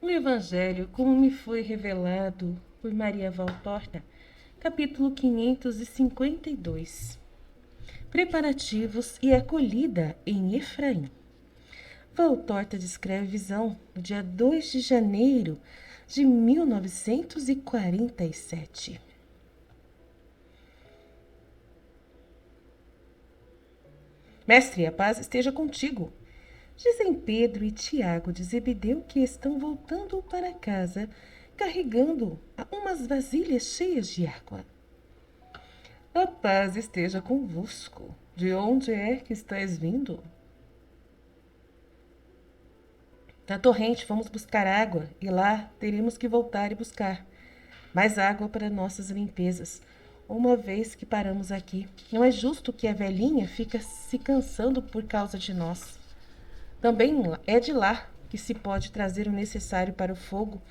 O Evangelho, como me foi revelado por Maria Valtorta, capítulo 552. Preparativos e acolhida em Efraim. Valtorta descreve a visão no dia 2 de janeiro de 1947. Mestre, a paz esteja contigo. Dizem Pedro e Tiago de Zebedeu que estão voltando para casa, carregando umas vasilhas cheias de água. A paz esteja convosco. De onde é que estáis vindo? Da torrente fomos buscar água e lá teremos que voltar e buscar mais água para nossas limpezas. Uma vez que paramos aqui, não é justo que a velhinha fique se cansando por causa de nós. Também é de lá que se pode trazer o necessário para o fogo,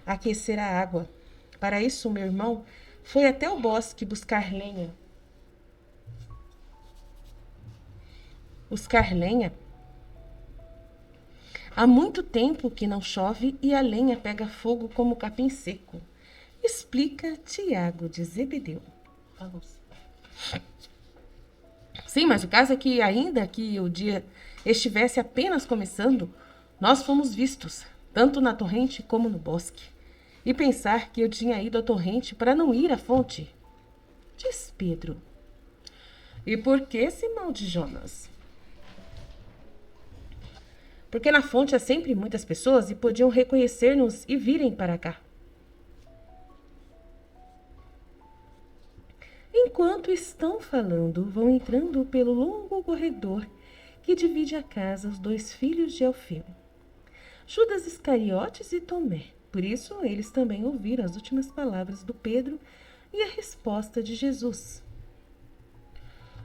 aquecer a água. Para isso, meu irmão foi até o bosque buscar lenha. Há muito tempo que não chove e a lenha pega fogo como capim seco. Explica Tiago de Zebedeu. Sim, mas o caso é que ainda que o dia estivesse apenas começando, nós fomos vistos, tanto na torrente como no bosque. E pensar que eu tinha ido à torrente para não ir à fonte. Diz Pedro. E por que, Simão de Jonas? Porque na fonte há sempre muitas pessoas e podiam reconhecer-nos e virem para cá. Enquanto estão falando, vão entrando pelo longo corredor que divide a casa os dois filhos de Alfeu, Judas Iscariotes e Tomé. Por isso, eles também ouviram as últimas palavras do Pedro e a resposta de Jesus.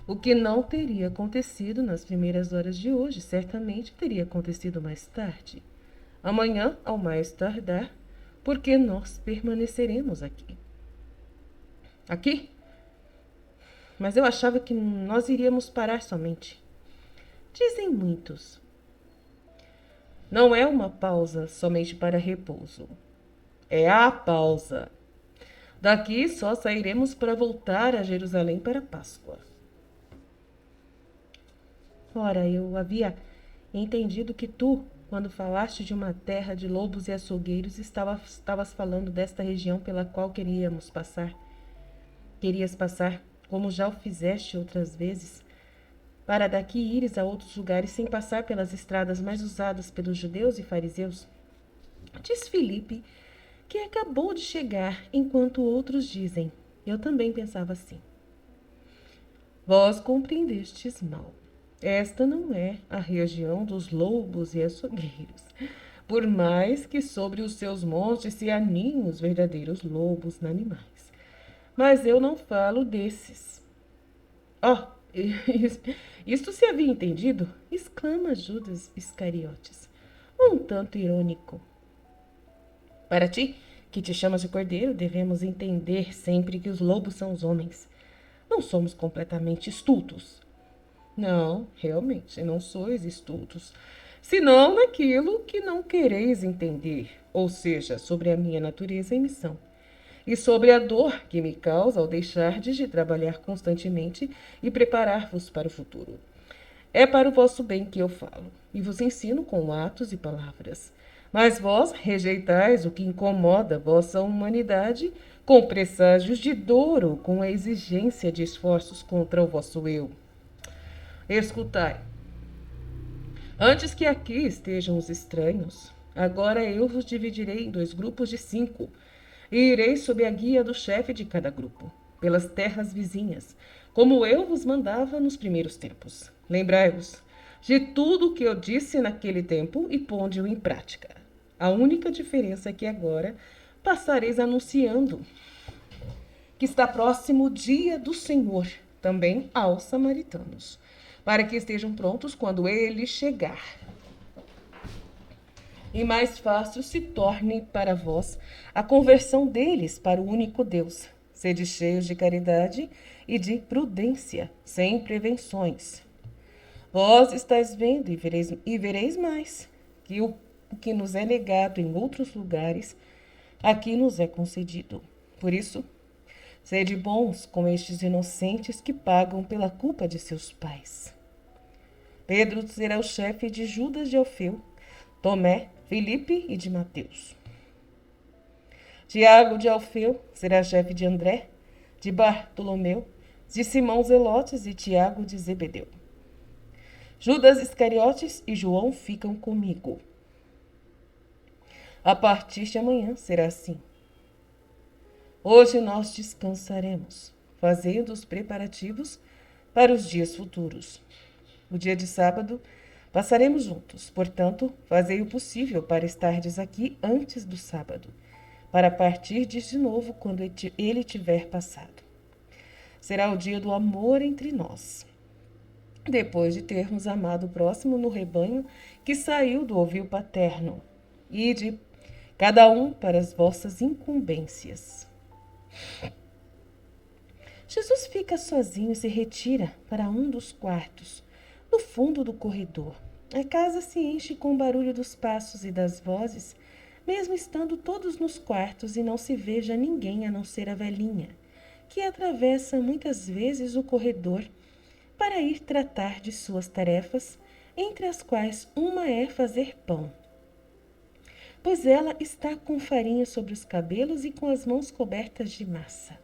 O que não teria acontecido nas primeiras horas de hoje, certamente teria acontecido mais tarde. Amanhã, ao mais tardar, porque nós permaneceremos aqui. Aqui? Mas eu achava que nós iríamos parar somente. Dizem muitos. Não é uma pausa somente para repouso. É a pausa. Daqui só sairemos para voltar a Jerusalém para a Páscoa. Ora, eu havia entendido que tu, quando falaste de uma terra de lobos e açougueiros, estavas falando desta região pela qual querias passar, como já o fizeste outras vezes, para daqui ires a outros lugares sem passar pelas estradas mais usadas pelos judeus e fariseus. Diz Filipe que acabou de chegar, enquanto outros dizem. Eu também pensava assim. Vós compreendestes mal. Esta não é a região dos lobos e açougueiros, por mais que sobre os seus montes se aninhem os verdadeiros lobos animais. Mas eu não falo desses. Isto se havia entendido? Exclama Judas Iscariotes, um tanto irônico. Para ti, que te chamas de cordeiro, devemos entender sempre que os lobos são os homens. Não somos completamente estultos. Não, realmente, não sois estultos, senão naquilo que não quereis entender, ou seja, sobre a minha natureza e missão, e sobre a dor que me causa ao deixardes de trabalhar constantemente e preparar-vos para o futuro. É para o vosso bem que eu falo, e vos ensino com atos e palavras. Mas vós rejeitais o que incomoda vossa humanidade com presságios de dor ou com a exigência de esforços contra o vosso eu. Escutai. Antes que aqui estejam os estranhos, agora eu vos dividirei em 2 grupos de 5, e irei sob a guia do chefe de cada grupo, pelas terras vizinhas, como eu vos mandava nos primeiros tempos. Lembrai-vos de tudo o que eu disse naquele tempo e ponde-o em prática. A única diferença é que agora passareis anunciando que está próximo o dia do Senhor, também aos samaritanos, para que estejam prontos quando ele chegar. E mais fácil se torne para vós a conversão deles para o único Deus. Sede cheios de caridade e de prudência, sem prevenções. Vós estáis vendo e vereis mais, que o o que nos é negado em outros lugares, aqui nos é concedido. Por isso, sede bons com estes inocentes que pagam pela culpa de seus pais. Pedro será o chefe de Judas de Alfeu, Tomé, Filipe e de Mateus. Tiago de Alfeu será chefe de André, de Bartolomeu, de Simão Zelotes e Tiago de Zebedeu. Judas Iscariotes e João ficam comigo. A partir de amanhã será assim. Hoje nós descansaremos, fazendo os preparativos para os dias futuros. O dia de sábado passaremos juntos, portanto, fazei o possível para estardes aqui antes do sábado, para partirdes de novo quando ele tiver passado. Será o dia do amor entre nós. Depois de termos amado o próximo no rebanho que saiu do ovil paterno, ide cada um para as vossas incumbências. Jesus fica sozinho e se retira para um dos quartos, no fundo do corredor. A casa se enche com o barulho dos passos e das vozes, mesmo estando todos nos quartos e não se veja ninguém a não ser a velhinha, que atravessa muitas vezes o corredor para ir tratar de suas tarefas, entre as quais uma é fazer pão. Pois ela está com farinha sobre os cabelos e com as mãos cobertas de massa.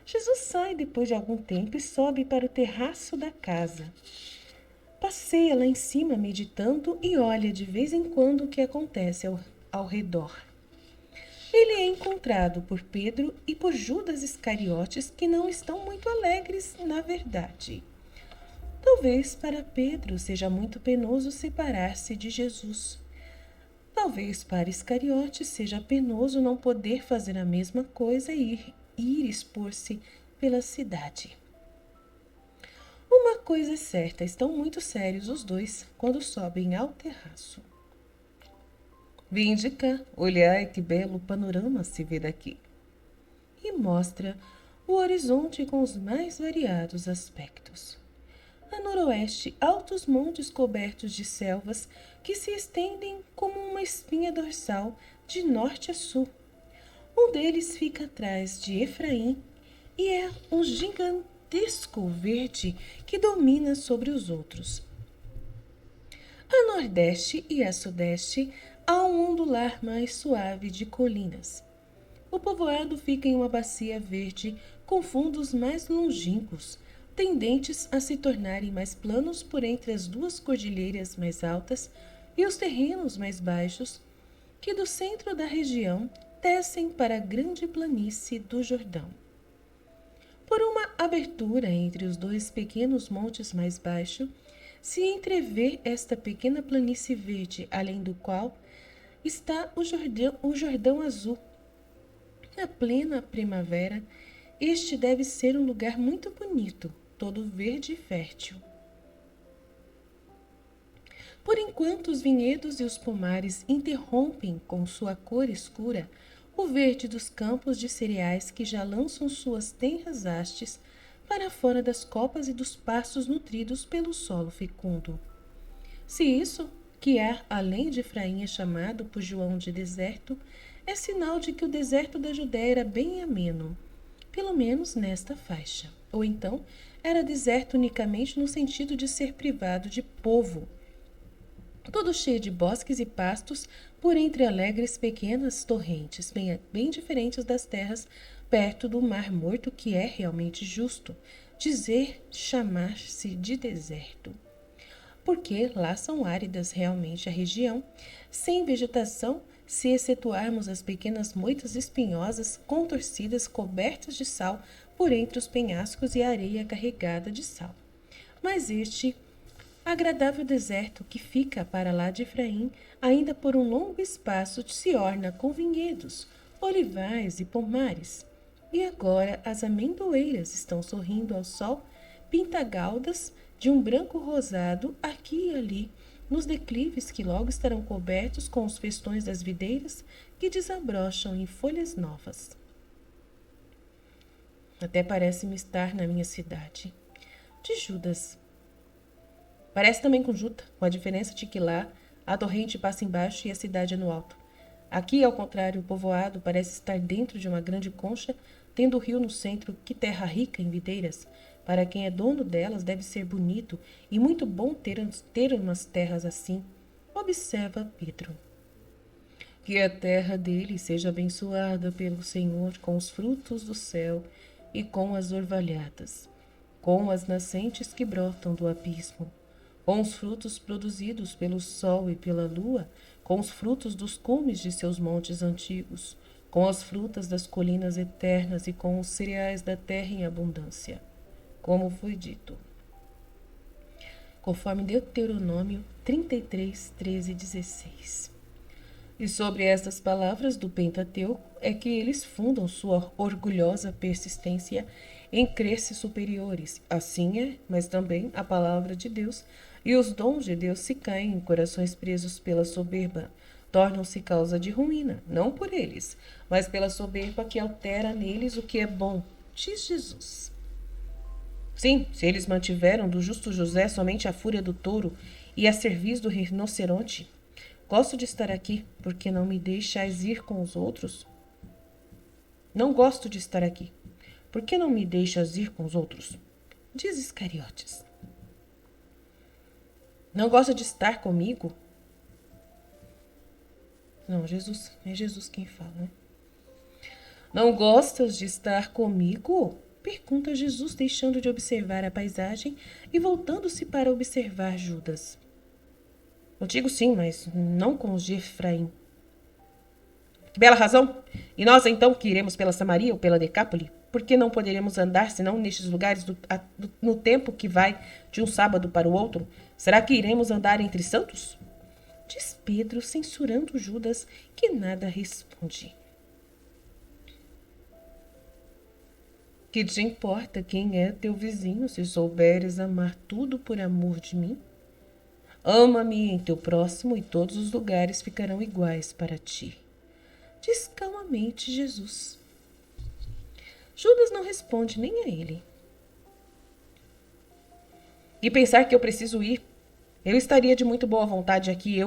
Jesus sai depois de algum tempo e sobe para o terraço da casa. Passeia lá em cima meditando e olha de vez em quando o que acontece ao redor. Ele é encontrado por Pedro e por Judas Iscariotes, que não estão muito alegres, na verdade. Talvez para Pedro seja muito penoso separar-se de Jesus. Talvez para Iscariotes seja penoso não poder fazer a mesma coisa e ir expor-se pela cidade. Uma coisa é certa, estão muito sérios os dois quando sobem ao terraço. Vinde cá, olhai que belo panorama se vê daqui. E mostra o horizonte com os mais variados aspectos. A noroeste, altos montes cobertos de selvas que se estendem como uma espinha dorsal de norte a sul. Um deles fica atrás de Efraim e é um gigantesco verde que domina sobre os outros. A nordeste e a sudeste há um ondular mais suave de colinas. O povoado fica em uma bacia verde com fundos mais longínquos, tendentes a se tornarem mais planos por entre as duas cordilheiras mais altas e os terrenos mais baixos, que do centro da região descem para a grande planície do Jordão. Por uma abertura entre os dois pequenos montes mais baixos, se entrevê esta pequena planície verde, além do qual está o Jordão azul. Na plena primavera, este deve ser um lugar muito bonito, todo verde e fértil. Por enquanto os vinhedos e os pomares interrompem com sua cor escura o verde dos campos de cereais que já lançam suas tenras hastes para fora das copas e dos pastos nutridos pelo solo fecundo. Se isso, que há além de Efraim é chamado por João de deserto, é sinal de que o deserto da Judéia era bem ameno, pelo menos nesta faixa. Ou então, era deserto unicamente no sentido de ser privado de povo, todo cheio de bosques e pastos por entre alegres pequenas torrentes, bem diferentes das terras perto do Mar Morto, que é realmente justo dizer chamar-se de deserto, porque lá são áridas realmente a região, sem vegetação, se excetuarmos as pequenas moitas espinhosas, contorcidas, cobertas de sal por entre os penhascos e a areia carregada de sal. Mas este agradável deserto que fica para lá de Efraim, ainda por um longo espaço se orna com vinhedos, olivais e pomares. E agora as amendoeiras estão sorrindo ao sol, pintagaldas de um branco rosado aqui e ali, nos declives que logo estarão cobertos com os festões das videiras que desabrocham em folhas novas. Até parece-me estar na minha cidade. De Judas. Parece também com Juta, com a diferença de que lá A torrente passa embaixo e a cidade é no alto. Aqui, ao contrário, o povoado parece estar dentro de uma grande concha, tendo o rio no centro. Que terra rica em videiras! Para quem é dono delas, deve ser bonito e muito bom ter umas terras assim. Observa Pedro. Que a terra dele seja abençoada pelo Senhor com os frutos do céu e com as orvalhadas, com as nascentes que brotam do abismo, com os frutos produzidos pelo sol e pela lua, com os frutos dos cumes de seus montes antigos, com as frutas das colinas eternas e com os cereais da terra em abundância, como foi dito. Conforme Deuteronômio 33, 13 e 16. E sobre estas palavras do Pentateuco é que eles fundam sua orgulhosa persistência em cresces superiores. Assim é, mas também a palavra de Deus e os dons de Deus se caem em corações presos pela soberba. Tornam-se causa de ruína, não por eles, mas pela soberba que altera neles o que é bom, diz Jesus. Sim, se eles mantiveram do justo José somente a fúria do touro e a cerviz do rinoceronte, gosto de estar aqui, porque não me deixais ir com os outros? Não gosto de estar aqui. Por que não me deixas ir com os outros? Diz Iscariotes. Não gosta de estar comigo? Não, Jesus, é Jesus quem fala, né? Não gostas de estar comigo? Pergunta Jesus, deixando de observar a paisagem e voltando-se para observar Judas. Contigo sim, mas não com os de Efraim. Que bela razão! E nós então que iremos pela Samaria ou pela Decápole? Por que não poderemos andar senão nestes lugares no tempo que vai de um sábado para o outro? Será que iremos andar entre santos? Diz Pedro, censurando Judas, que nada responde. Que te importa quem é teu vizinho, se souberes amar tudo por amor de mim? Ama-me em teu próximo e todos os lugares ficarão iguais para ti. Diz calmamente Jesus. Judas não responde nem a ele. E pensar que eu preciso ir. Eu estaria de muito boa vontade aqui,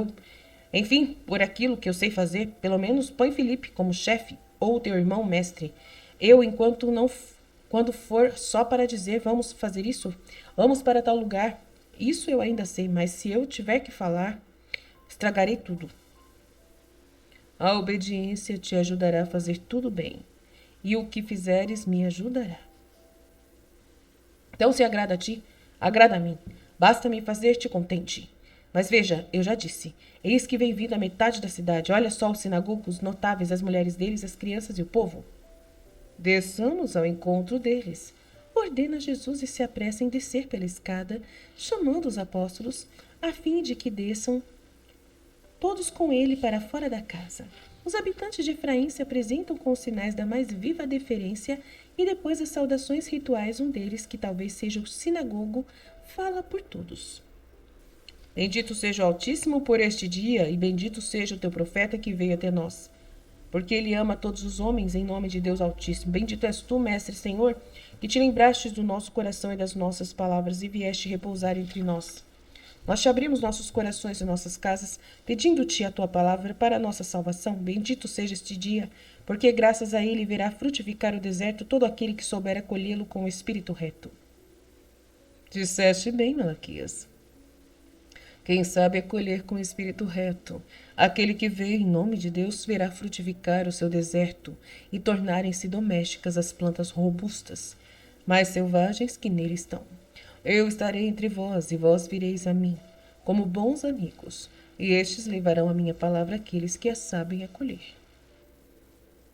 enfim, por aquilo que eu sei fazer, pelo menos põe Felipe como chefe, ou teu irmão mestre. Quando for só para dizer vamos fazer isso, vamos para tal lugar. Isso eu ainda sei, mas se eu tiver que falar, estragarei tudo. A obediência te ajudará a fazer tudo bem, e o que fizeres me ajudará. Então, se agrada a ti, agrada a mim. Basta-me fazer-te contente. Mas veja, eu já disse, eis que vem vindo a metade da cidade. Olha só os sinagogos notáveis, as mulheres deles, as crianças e o povo. Desçamos ao encontro deles. Ordena Jesus e se apressa em descer pela escada, chamando os apóstolos, a fim de que desçam todos com ele para fora da casa. Os habitantes de Efraim se apresentam com os sinais da mais viva deferência e depois das saudações rituais, um deles, que talvez seja o sinagogo, fala por todos. Bendito seja o Altíssimo por este dia, e bendito seja o teu profeta que veio até nós. Porque ele ama todos os homens em nome de Deus Altíssimo. Bendito és tu, Mestre Senhor, que te lembrastes do nosso coração e das nossas palavras e vieste repousar entre nós. Nós te abrimos nossos corações e nossas casas, pedindo-te a tua palavra para a nossa salvação. Bendito seja este dia, porque graças a ele verá frutificar o deserto todo aquele que souber acolhê-lo com o espírito reto. Disseste bem, Malaquias. Quem sabe acolher com o espírito reto, aquele que veio em nome de Deus verá frutificar o seu deserto e tornarem-se domésticas as plantas robustas, mais selvagens que nele estão. Eu estarei entre vós, e vós vireis a mim, como bons amigos, e estes levarão a minha palavra àqueles que a sabem acolher.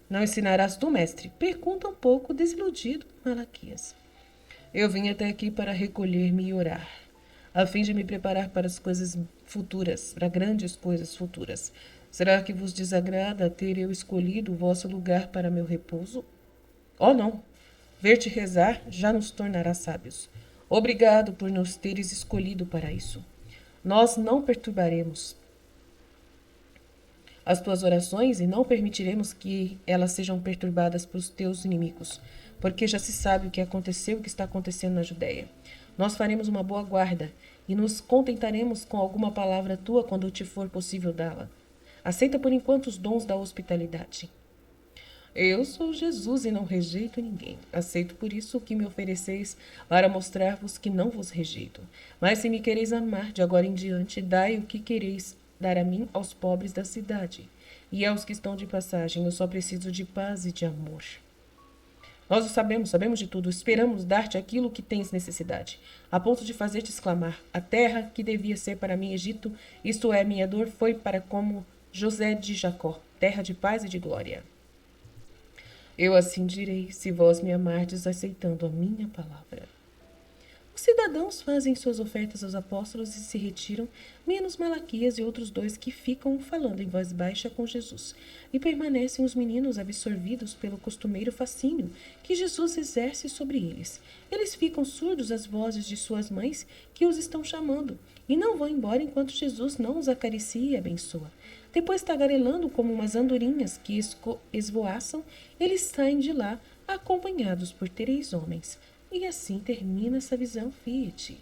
Não ensinarás tu, mestre? Pergunta um pouco desiludido Malaquias. Eu vim até aqui para recolher-me e orar, a fim de me preparar para as coisas futuras, para grandes coisas futuras. Será que vos desagrada ter eu escolhido o vosso lugar para meu repouso? Oh, não! Ver-te rezar já nos tornará sábios. Obrigado por nos teres escolhido para isso. Nós não perturbaremos as tuas orações e não permitiremos que elas sejam perturbadas pelos teus inimigos, porque já se sabe o que aconteceu e o que está acontecendo na Judéia. Nós faremos uma boa guarda e nos contentaremos com alguma palavra tua quando te for possível dá-la. Aceita por enquanto os dons da hospitalidade. Eu sou Jesus e não rejeito ninguém. Aceito por isso o que me ofereceis, para mostrar-vos que não vos rejeito. Mas se me quereis amar, de agora em diante, dai o que quereis dar a mim aos pobres da cidade. E aos que estão de passagem, eu só preciso de paz e de amor. Nós o sabemos, sabemos de tudo, esperamos dar-te aquilo que tens necessidade, a ponto de fazer-te exclamar: a terra que devia ser para mim Egito, isto é, minha dor, foi para como José de Jacó, terra de paz e de glória. Eu assim direi, se vós me amardes aceitando a minha palavra. Os cidadãos fazem suas ofertas aos apóstolos e se retiram, menos Malaquias e outros dois que ficam falando em voz baixa com Jesus. E permanecem os meninos absorvidos pelo costumeiro fascínio que Jesus exerce sobre eles. Eles ficam surdos às vozes de suas mães que os estão chamando, e não vão embora enquanto Jesus não os acaricia e abençoa. Depois, tagarelando como umas andorinhas que esvoaçam, eles saem de lá, acompanhados por 3 homens. E assim termina essa visão Fiat.